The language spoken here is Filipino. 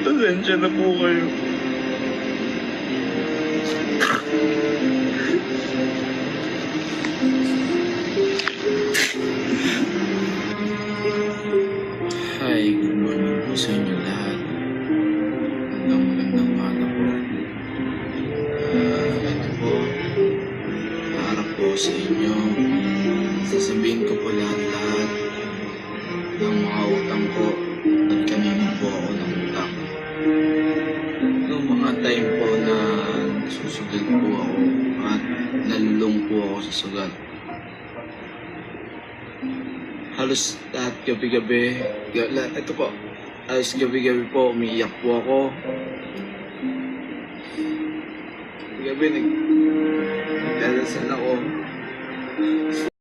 Pasensya na po kayo. Hi, good morning po sa inyo lahat. Magandang umaga po. Ito po, harap po sa inyo. Sasabihin ko po lahat-lahat ng mga utang ko at kanina po ako ng utang. Noong mga time po na susugal po ako at nalulong po ako sa sugat. Halos lahat gabi-gabi, ito po, halos gabi-gabi po umiiyak po ako. Gabi nagdadasal ako.